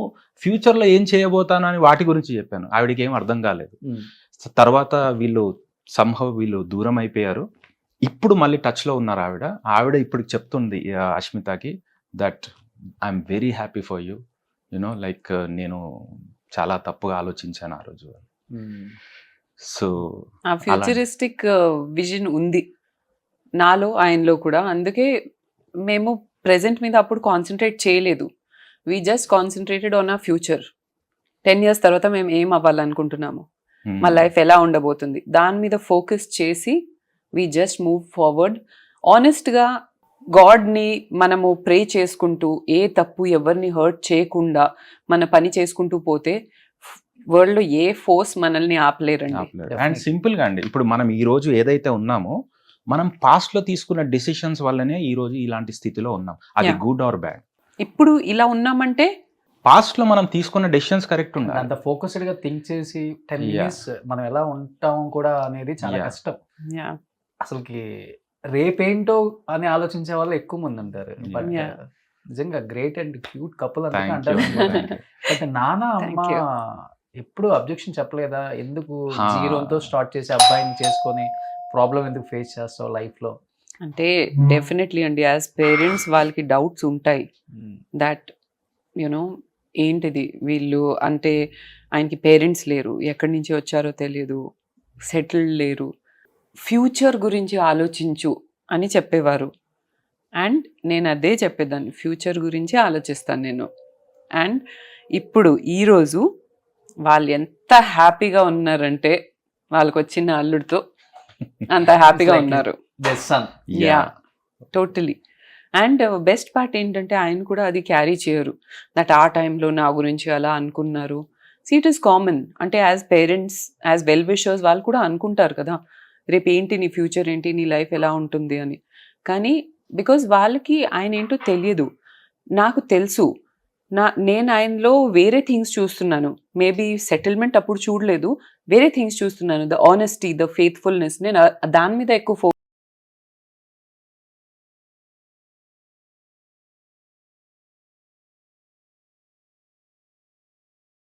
ఫ్యూచర్లో ఏం చేయబోతాను అని వాటి గురించి చెప్పాను, ఆవిడకి ఏం అర్థం కాలేదు. తర్వాత వీళ్ళు దూరం అయిపోయారు, ఇప్పుడు మళ్ళీ టచ్లో ఉన్నారు. ఆవిడ ఇప్పుడు చెప్తుంది అశ్మితకి that I'm very happy for you, like నేను చాలా తప్పుగా ఆలోచించాను ఆ రోజు. సో ఆ ఫ్యూచరిస్టిక్ విజన్ ఉంది నాలో, ఆయనలో కూడా. అందుకే మేము ప్రెజెంట్ మీద అప్పుడు కాన్సన్ట్రేట్ చేయలేదు, వీ జస్ట్ కాన్సన్ట్రేటెడ్ ఆన్ ఆ ఫ్యూచర్. 10 years తర్వాత మేము ఏం అవ్వాలనుకుంటున్నాము, మా లైఫ్ ఎలా ఉండబోతుంది, దాని మీద ఫోకస్ చేసి వీ జస్ట్ మూవ్ ఫార్వర్డ్. ఆనెస్ట్గా గాడ్ని మనము ప్రే చేసుకుంటూ, ఏ తప్పు ఎవరిని హర్ట్ చేయకుండా మన పని చేసుకుంటూ పోతే వరల్డ్ లో ఏ ఫోర్స్ మనల్ని ఆపలేరండి. అండ్ సింపుల్ గా అండి, ఇప్పుడు మనం ఈ రోజు ఏదైతే ఉన్నామో మనం పాస్ట్ లో తీసుకున్న డెసిషన్స్ వల్లనే ఈ రోజు ఇలాంటి స్థితిలో ఉన్నాం, అది గుడ్ ఆర్ బ్యాడ్. ఇప్పుడు ఇలా ఉన్నామంటే పాస్ట్ లో మనం తీసుకున్న డెసిషన్స్ కరెక్ట్ ఉండాలి. అంత ఫోకస్డ్ గా థింక్ చేసి 10 years మనం ఎలా ఉంటాం కూడా అనేది చాలా కష్టం. అసలుకి రేపేంటో అని ఆలోచించే వాళ్ళు ఎక్కువ మంది ఉంటారు. బట్ నిజంగా గ్రేట్ అండ్ క్యూట్ కపుల్ అంతా అంటారు. బట్ నాన్న అమ్మ ఎప్పుడు అబ్జెక్షన్ చెప్పలేదా, ఎందుకు జీరోతో స్టార్ట్ చేసి అబ్బాయిని చేసుకొని ప్రాబ్లం ఎందుకు ఫేస్ చేస్తావు లైఫ్ లో? అంటే డెఫినెట్లీ అండి, యాజ్ పేరెంట్స్ వాళ్ళకి డౌట్స్ ఉంటాయి దట్ ఏంటిది వీళ్ళు, అంటే ఆయనకి పేరెంట్స్ లేరు, ఎక్కడి నుంచి వచ్చారో తెలియదు, సెటిల్డ్ లేరు, ఫ్యూచర్ గురించి ఆలోచించు అని చెప్పేవారు. అండ్ నేను అదే చెప్పేదాన్ని, ఫ్యూచర్ గురించి ఆలోచిస్తాను నేను. అండ్ ఇప్పుడు ఈరోజు వాళ్ళు ఎంత హ్యాపీగా ఉన్నారంటే, వాళ్ళకి వచ్చిన అల్లుడితో అంత హ్యాపీగా ఉన్నారు. Yeah, totally. And best part ఏంటంటే ఆయన కూడా అది క్యారీ చేయరు దట్ ఆ టైంలో నా గురించి అలా అనుకున్నారు. సీ ఇట్ ఈస్ కామన్, అంటే as parents, as well wishers వాళ్ళు కూడా అనుకుంటారు కదా, రేపు ఏంటి నీ ఫ్యూచర్ ఏంటి, నీ లైఫ్ ఎలా ఉంటుంది అని. కానీ బికాజ్ వాళ్ళకి ఆయన ఏంటో తెలియదు, నాకు తెలుసు. నేను ఆయనలో వేరే థింగ్స్ చూస్తున్నాను, మేబీ సెటిల్మెంట్ అప్పుడు చూడలేదు, వేరే థింగ్స్ చూస్తున్నాను. ద ఆనెస్టీ, ద ఫెయిత్ఫుల్నెస్, నేను దాని మీద ఎక్కువ